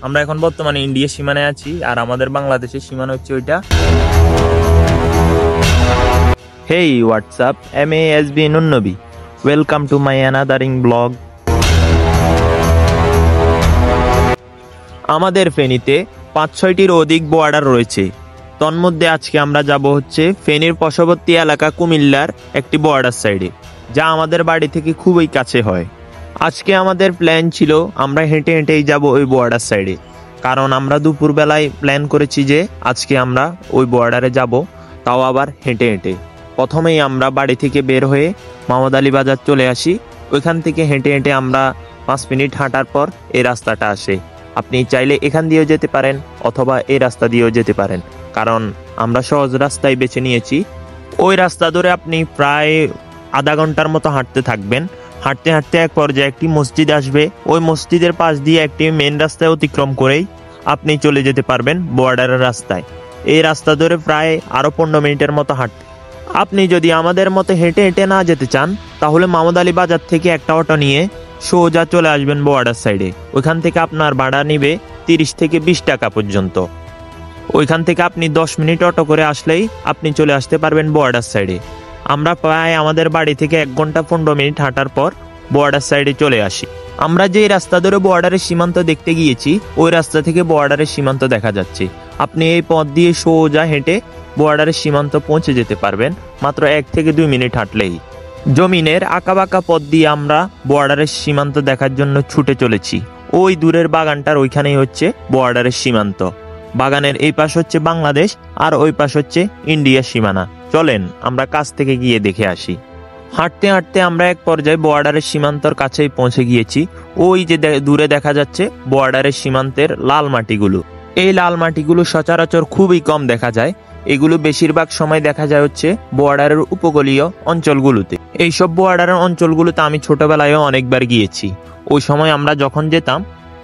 আমরা এখন বর্তমানে ইন্ডিয়া সীমানায় আছি, আর আমাদের বাংলাদেশের সীমানা হচ্ছে ওইটা। Hey what's up, MASB Nunnabi, welcome to my anothering blog. আমাদের ফেনীতে ৫-৬টির অধিক বর্ডার রয়েছে। তন্মধ্যে আজকে আমরা যাব হচ্ছে ফেনীর পার্শ্ববর্তী এলাকা কুমিল্লার একটি বর্ডার সাইডে, যা আমাদের বাড়ি থেকে খুবই কাছে হয়। আজকে আমাদের প্ল্যান ছিল আমরা হেঁটে হেঁটেই যাব ওই বর্ডার সাইডে, কারণ আমরা দুপুরবেলায় প্ল্যান করেছি যে আজকে আমরা ওই বর্ডারে যাব, তাও আবার হেঁটে হেঁটে। প্রথমেই আমরা বাড়ি থেকে বের হয়ে মোহাম্মদ আলী বাজার চলে আসি। ওইখান থেকে হেঁটে হেঁটে আমরা 5 মিনিট হাঁটার পর এই রাস্তাটা আসে। আপনি চাইলে এখান দিয়েও যেতে পারেন অথবা এই রাস্তা দিয়েও যেতে পারেন, কারণ আমরা সহজ রাস্তায় বেছে নিয়েছি। ওই রাস্তা ধরে আপনি প্রায় আধা ঘন্টার মতো হাঁটতে থাকবেন। হাঁটতে হাঁটতে এক পর্যায়ে একটি মসজিদ আসবে। ওই মসজিদের পাশ দিয়ে একটি মেন রাস্তায় অতিক্রম করেই আপনি চলে যেতে পারবেন বর্ডারের রাস্তায়। এই রাস্তা ধরে প্রায় আরও 15 মিনিটের মতো হাঁটতে। আপনি যদি আমাদের মতো হেঁটে হেঁটে না যেতে চান, তাহলে মোহাম্মদ আলী বাজার থেকে একটা অটো নিয়ে সোজা চলে আসবেন বর্ডার সাইডে। ওইখান থেকে আপনার ভাড়া নিবে 30 থেকে 20 টাকা পর্যন্ত। ওইখান থেকে আপনি 10 মিনিট অটো করে আসলেই আপনি চলে আসতে পারবেন বর্ডার সাইডে। আমরা প্রায় আমাদের বাড়ি থেকে 1 ঘন্টা 15 মিনিট হাঁটার পর বর্ডার সাইডে চলে আসি। আমরা যেই রাস্তা ধরে বর্ডারের সীমান্ত দেখতে গিয়েছি, ওই রাস্তা থেকে বর্ডারের সীমান্ত দেখা যাচ্ছে। আপনি এই পথ দিয়ে সোজা হেঁটে বর্ডারের সীমান্ত পৌঁছে যেতে পারবেন মাত্র 1 থেকে 2 মিনিট হাঁটলেই। জমিনের আঁকাবাঁকা পথ দিয়ে আমরা বর্ডারের সীমান্ত দেখার জন্য ছুটে চলেছি। ওই দূরের বাগানটার ওইখানেই হচ্ছে বর্ডারের সীমান্ত। বাগানের এই পাশ হচ্ছে বাংলাদেশ, আর ওই পাশ হচ্ছে ইন্ডিয়া সীমানা। চলেন আমরা কাছ থেকে গিয়ে দেখে আসি। হাঁটতে হাঁটতে আমরা এক পর্যায়ে বর্ডারের সীমান্তর কাছেই পৌঁছে গিয়েছি। ওই যে দূরে দেখা যাচ্ছে বর্ডারের সীমান্তের লাল মাটিগুলো। এই লাল মাটিগুলো সচরাচর খুবই কম দেখা যায়। এগুলো বেশিরভাগ সময় দেখা যায় হচ্ছে বর্ডারের উপকূলীয় অঞ্চলগুলোতে। এইসব বর্ডারের অঞ্চলগুলোতে আমি ছোটবেলায়ও অনেকবার গিয়েছি। ওই সময় আমরা যখন যেতাম,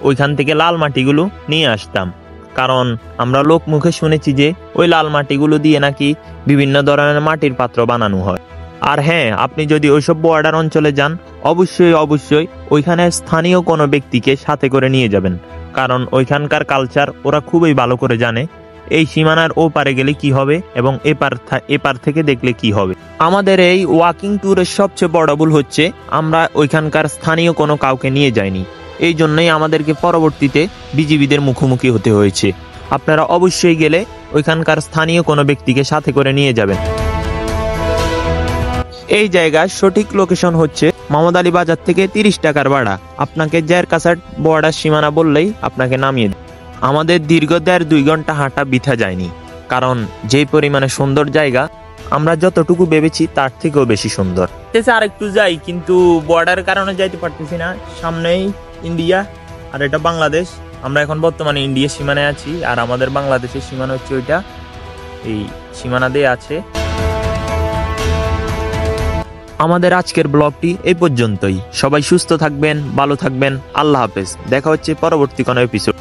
ওইখান থেকে লাল মাটিগুলো নিয়ে আসতাম, কারণ আমরা লোক মুখে শুনেছি যে ওই লাল মাটিগুলো দিয়ে নাকি বিভিন্ন ধরনের মাটির পাত্র বানানো হয়। আর হ্যাঁ, আপনি যদি ওইসব বর্ডার অঞ্চলে যান, অবশ্যই অবশ্যই ওইখানে স্থানীয় কোনো ব্যক্তিকে সাথে করে নিয়ে যাবেন, কারণ ওইখানকার কালচার ওরা খুবই ভালো করে জানে। এই সীমানার ও পারে গেলে কি হবে এবং এপার থেকে দেখলে কি হবে। আমাদের এই ওয়াকিং ট্যুরের সবচেয়ে বড় ভুল হচ্ছে আমরা ওইখানকার স্থানীয় কোনো কাউকে নিয়ে যাইনি। এই জন্যই আমাদেরকে পরবর্তীতে বিজিবিদের মুখোমুখি হতে হয়েছে। আপনারা অবশ্যই গেলে ওইখানকার স্থানীয় কোনো ব্যক্তিকে সাথে করে নিয়ে যাবেন। এই জায়গার সঠিক লোকেশন হচ্ছে মোহাম্মদ আলী বাজার থেকে 30 টাকার ভাড়া। আপনাকে জেরকাছাট বর্ডার সীমানা বললেই আপনাকে নামিয়ে দেবে। আমাদের দীর্ঘ 1.5-2 ঘন্টা হাঁটা বৃথা যায়নি, কারণ যেই পরিমাণে সুন্দর জায়গা, আমরা যতটুকু ভেবেছি তার থেকেও বেশি সুন্দর। আর একটু যাই, কিন্তু বর্ডারের কারণে যাইতে পারতেছি না। সামনেই ইন্ডিয়া আর এটা বাংলাদেশ। আমরা এখন বর্তমানে ইন্ডিয়া সীমানায় আছি, আর আমাদের বাংলাদেশের সীমানা হচ্ছে ওইটা। এই সীমানা দিয়ে আছে। আমাদের আজকের ব্লগটি এই পর্যন্তই। সবাই সুস্থ থাকবেন, ভালো থাকবেন। আল্লাহ হাফেজ। দেখা হচ্ছে পরবর্তী কোনো এপিসোড।